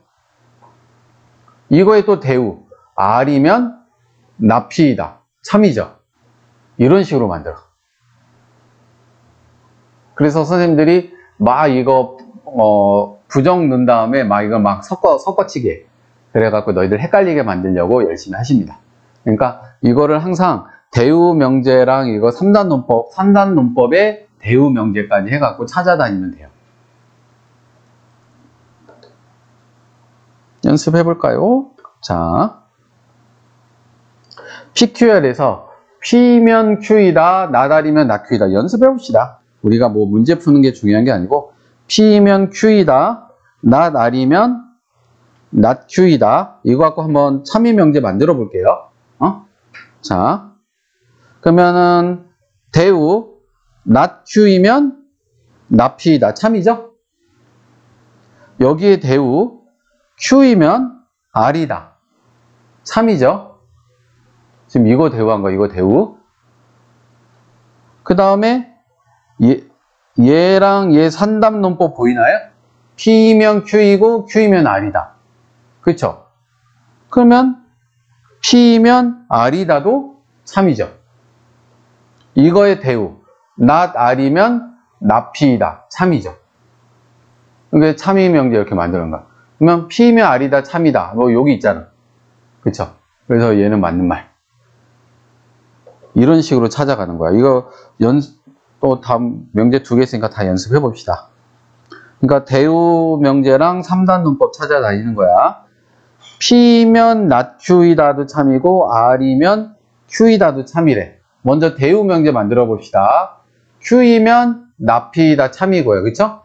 이거에 또 대우. R이면 not P이다. 참이죠. 이런 식으로 만들어. 그래서 선생님들이 막 이거 부정 넣은 다음에 막 이거 막 섞어치게 그래갖고 너희들 헷갈리게 만들려고 열심히 하십니다. 그러니까 이거를 항상 대우 명제랑 이거 3단 논법의 대우 명제까지 해갖고 찾아다니면 돼요. 연습해 볼까요? 자, PQR에서 P면 Q이다, 나다리면 나Q이다. 연습해 봅시다. 우리가 뭐 문제 푸는 게 중요한 게 아니고 P이면 Q이다. not R이면 not Q이다. 이거 갖고 한번 참이 명제 만들어 볼게요. 자, 그러면은 대우 not Q이면 not P이다. 참이죠? 여기에 대우 Q이면 R이다. 참이죠? 지금 이거 대우한 거, 이거 대우. 그 다음에 얘랑 얘 산답 논법 보이나요? P이면 Q이고 Q이면 R이다. 그쵸? 그러면 P이면 R이다도 참이죠. 이거의 대우 not R이면 not P이다. 참이죠. 이게 참이 명제 이렇게 만드는 거야. 그러면 P이면 R이다 참이다. 뭐 여기 있잖아. 그쵸? 그래서 얘는 맞는 말. 이런 식으로 찾아가는 거야. 이거 또 다음 명제 2개 있으니까 다 연습해 봅시다. 그러니까 대우 명제랑 3단 논법 찾아다니는 거야. P면 not Q이다도 참이고 R이면 Q이다도 참이래. 먼저 대우 명제 만들어 봅시다. Q이면 not P이다 참이고요. 그쵸?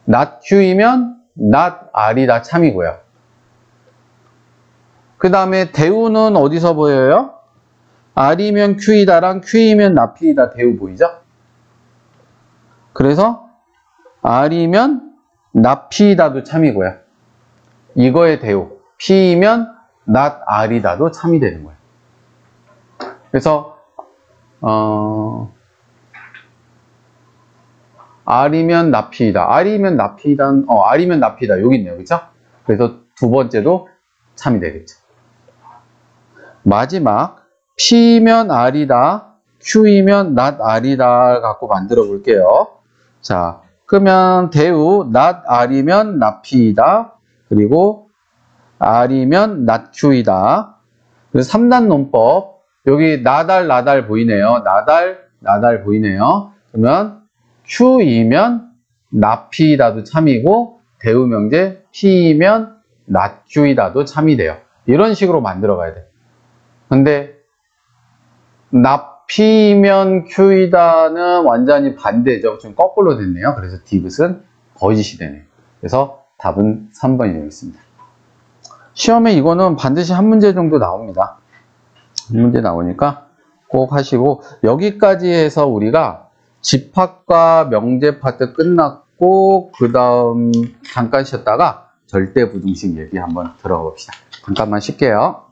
not Q이면 not R이다 참이고요. 그 다음에 대우는 어디서 보여요? R이면 Q이다랑 Q이면 not P이다 대우 보이죠? 그래서 R이면 not P이다도 참이고요. 이거의 대우 P이면 not R이다도 참이 되는 거예요. 그래서 R이면 not P이다. R이면 not P이다. R이면 not P이다. 여기 있네요. 그렇죠? 그래서 두 번째도 참이 되겠죠. 마지막 P면 R이다, Q이면 not R이다 갖고 만들어 볼게요. 자, 그러면 대우 not R이면 not P이다. 그리고 R이면 not Q이다. 그래서 3단 논법 여기 나달 보이네요. 나달 보이네요. 그러면 Q이면 not P이다도 참이고 대우 명제 P이면 not Q이다도 참이 돼요. 이런 식으로 만들어 가야 돼. 근데 not P면 Q이다는 완전히 반대죠. 좀 거꾸로 됐네요. 그래서 디귿은 거짓이 되네요. 그래서 답은 3번이 되겠습니다. 시험에 이거는 반드시 한 문제 정도 나옵니다. 한 문제 나오니까 꼭 하시고, 여기까지 해서 우리가 집합과 명제 파트 끝났고 그 다음 잠깐 쉬었다가 절대부등식 얘기 한번 들어봅시다. 잠깐만 쉴게요.